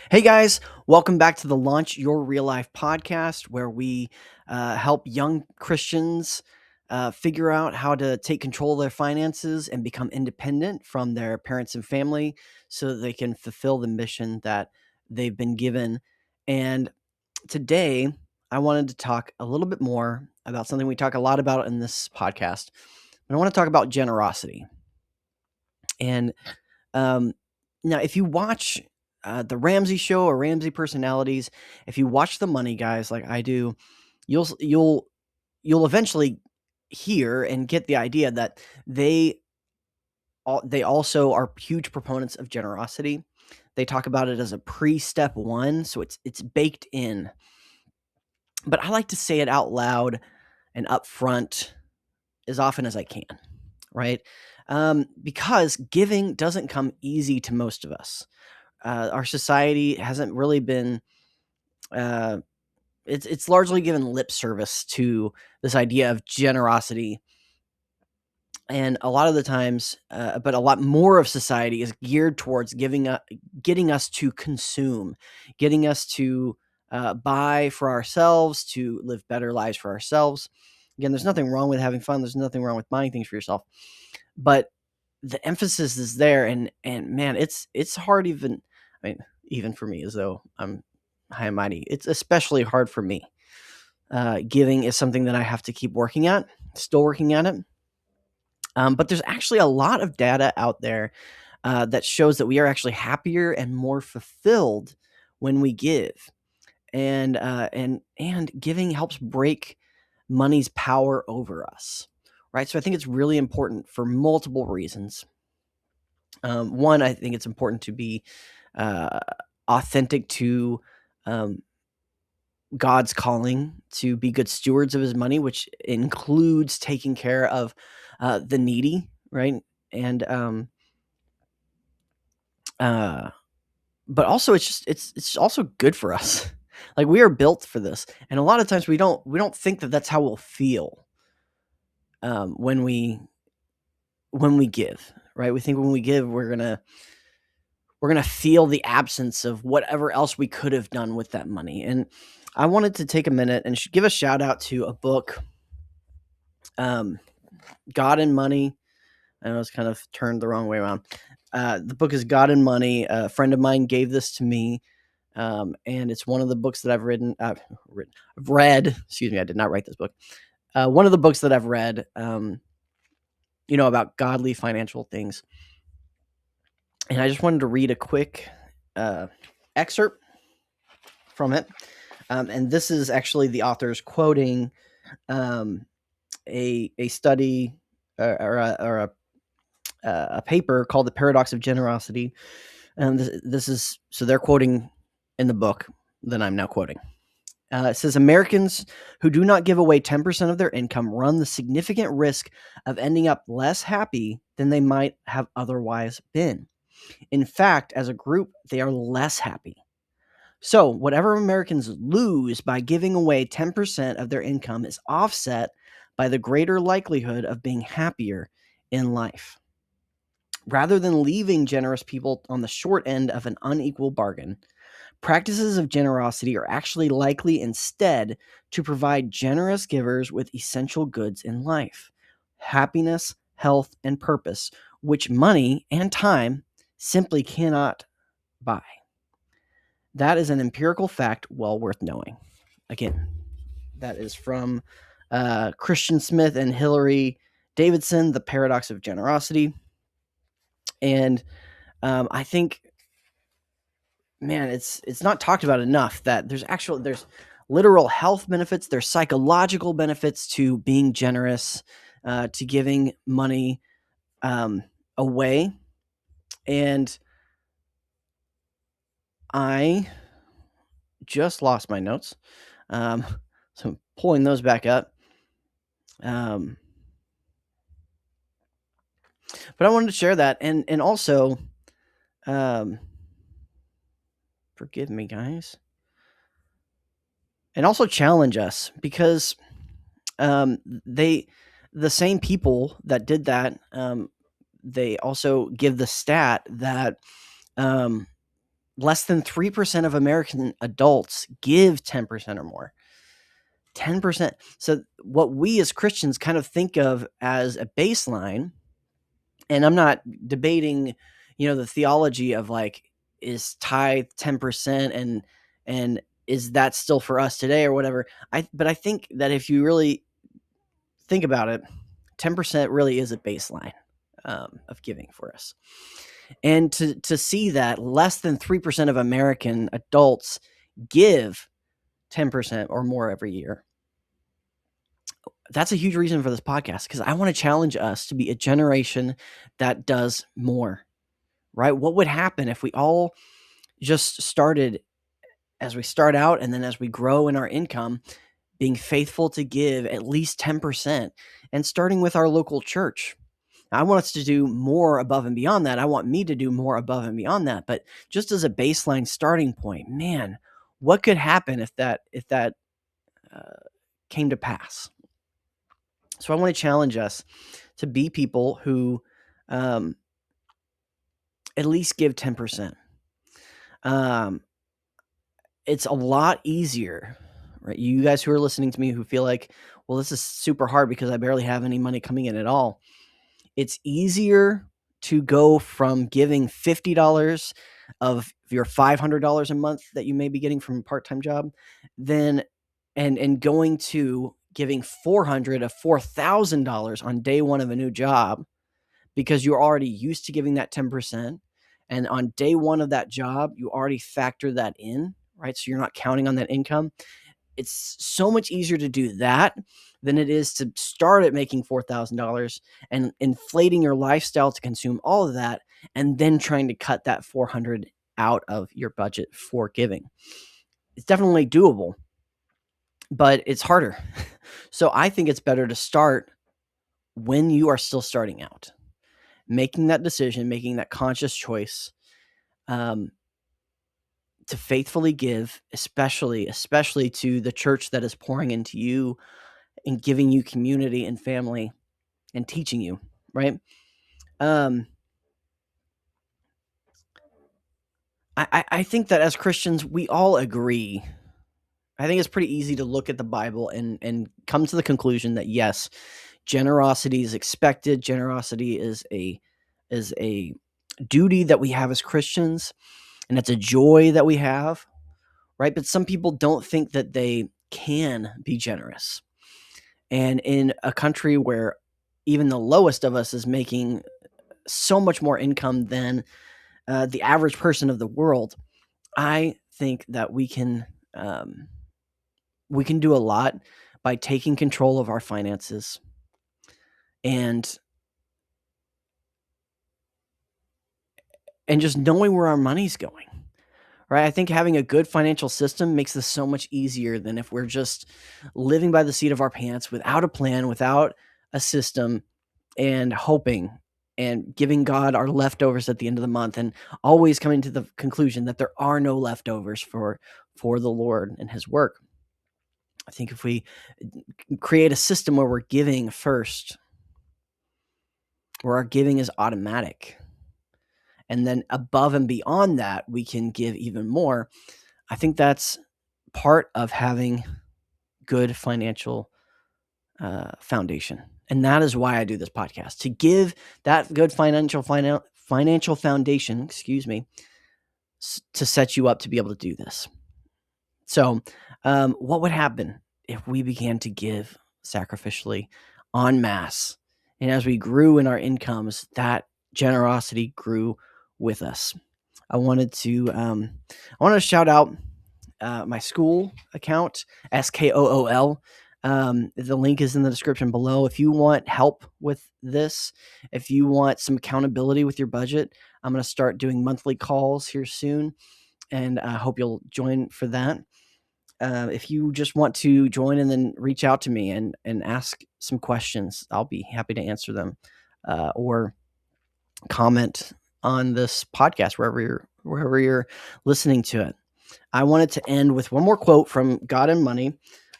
Hey guys, welcome back to the Launch Your Real Life podcast, where we help young Christians figure out how to take control of their finances and become independent from their parents and family so that they can fulfill the mission that they've been given. And today, I wanted to talk a little bit more about something we talk a lot about in this podcast. I want to talk about generosity. And um, Now, if you watch the Ramsey Show or Ramsey Personalities, if you watch The Money Guys like I do, you'll eventually hear and get the idea that they also are huge proponents of generosity. They talk about it as a pre-step one, so it's baked in. But I like to say it out loud and upfront as often as I can, right? Because giving doesn't come easy to most of us. Our society hasn't really been uh, it's largely given lip service to this idea of generosity, and a lot of the times, but a lot more of society is geared towards getting us to consume, getting us to buy for ourselves, to live better lives for ourselves. Again, there's nothing wrong with having fun. There's nothing wrong with buying things for yourself, but the emphasis is there, and man, it's hard. Even for me, as though I'm high and mighty, it's especially hard for me. Giving is something that I have to keep working at, still working at it. But there's actually a lot of data out there that shows that we are actually happier and more fulfilled when we give, and giving helps break money's power over us, right? So I think it's really important for multiple reasons. One, I think it's important to be uh, authentic to um, God's calling to be good stewards of His money, which includes taking care of the needy, right? And uh, but also it's also good for us. Like, we are built for this, and a lot of times we don't think that that's how we'll feel when we give, right? We think when we give we're gonna feel the absence of whatever else we could have done with that money. And I wanted to take a minute and give a shout out to a book, um, God and Money. I know it's kind of turned the wrong way around. The book is God and Money. A friend of mine gave this to me, and it's one of the books that I've read. Excuse me, I did not write this book. One of the books that I've read, about godly financial things. And I just wanted to read a quick excerpt from it. And this is actually the author's quoting a study or a paper called "The Paradox of Generosity." And this is, so they're quoting in the book that I'm now quoting. It says, Americans who do not give away 10% of their income run the significant risk of ending up less happy than they might have otherwise been. In fact, as a group, they are less happy. So, whatever Americans lose by giving away 10% of their income is offset by the greater likelihood of being happier in life. Rather than leaving generous people on the short end of an unequal bargain, practices of generosity are actually likely instead to provide generous givers with essential goods in life: happiness, health, and purpose, which money and time simply cannot buy. That is an empirical fact well worth knowing. Again, that is from Christian Smith and Hillary Davidson, The Paradox of Generosity. And I think, man, it's not talked about enough that there's literal health benefits, there's psychological benefits to being generous, to giving money away. And I just lost my notes, so I'm pulling those back up. Um, but I wanted to share that, and also, um, forgive me, guys, and also challenge us, because um, they the same people that did that, they also give the stat that um, less than 3% of American adults give 10% or more. 10%. So what we as Christians kind of think of as a baseline, and I'm not debating, the theology of like, is tithe 10% and is that still for us today or whatever. But I think that if you really think about it, 10% really is a baseline of giving for us. And to see that less than 3% of American adults give 10% or more every year, that's a huge reason for this podcast, because I want to challenge us to be a generation that does more, right? What would happen if we all just started, as we start out and then as we grow in our income, being faithful to give at least 10%, and starting with our local church? I want us to do more above and beyond that. I want me to do more above and beyond that. But just as a baseline starting point, man, what could happen if that came to pass? So I want to challenge us to be people who at least give 10%. It's a lot easier, right? You guys who are listening to me who feel like, well, this is super hard because I barely have any money coming in at all. It's easier to go from giving $50 of your $500 a month that you may be getting from a part-time job than and going to giving $400 of $4,000 on day one of a new job, because you're already used to giving that 10%. And on day one of that job, you already factor that in, right? So you're not counting on that income. It's so much easier to do that than it is to start at making $4,000 and inflating your lifestyle to consume all of that, and then trying to cut that $400 out of your budget for giving. It's definitely doable, but it's harder. So I think it's better to start when you are still starting out, making that decision, making that conscious choice to faithfully give, especially to the church that is pouring into you and giving you community and family and teaching you, right? I think that as Christians, we all agree. I think it's pretty easy to look at the Bible and come to the conclusion that yes, generosity is expected. Generosity is a duty that we have as Christians, and it's a joy that we have, right? But some people don't think that they can be generous. And in a country where even the lowest of us is making so much more income than the average person of the world, I think that we can do a lot by taking control of our finances and just knowing where our money's going, right? I think having a good financial system makes this so much easier than if we're just living by the seat of our pants without a plan, without a system, and hoping and giving God our leftovers at the end of the month, and always coming to the conclusion that there are no leftovers for the Lord and his work. I think if we create a system where we're giving first, where our giving is automatic, and then above and beyond that, we can give even more, I think that's part of having good financial foundation. And that is why I do this podcast, to give that good financial foundation, to set you up to be able to do this. So what would happen if we began to give sacrificially en masse? And as we grew in our incomes, that generosity grew with us. I wanted to shout out my school account, SKOOL. The link is in the description below. If you want help with this, if you want some accountability with your budget, I'm going to start doing monthly calls here soon, and I hope you'll join for that. If you just want to join and then reach out to me and ask some questions, I'll be happy to answer them, or comment on this podcast wherever you're listening to it. I wanted to end with one more quote from God and Money.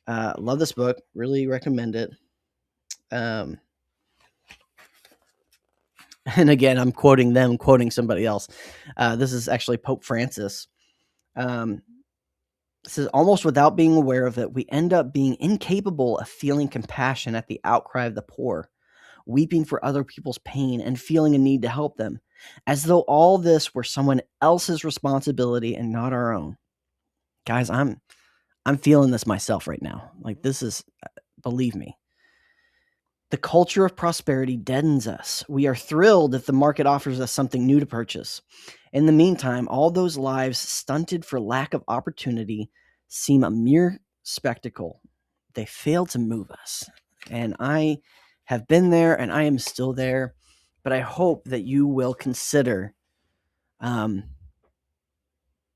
Love this book. Really recommend it. And again, I'm quoting them, quoting somebody else. This is actually Pope Francis. Um, it says, almost without being aware of it, we end up being incapable of feeling compassion at the outcry of the poor, weeping for other people's pain and feeling a need to help them, as though all this were someone else's responsibility and not our own. Guys, I'm feeling this myself right now. Like, this is, believe me. The culture of prosperity deadens us. We are thrilled if the market offers us something new to purchase. In the meantime, all those lives stunted for lack of opportunity seem a mere spectacle. They fail to move us. And I have been there and I am still there, but I hope that you will consider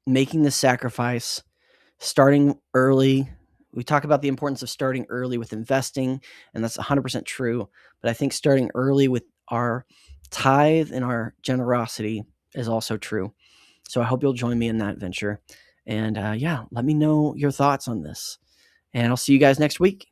making the sacrifice, starting early. We talk about the importance of starting early with investing, and that's 100% true. But I think starting early with our tithe and our generosity is also true. So I hope you'll join me in that venture. And yeah, let me know your thoughts on this. And I'll see you guys next week.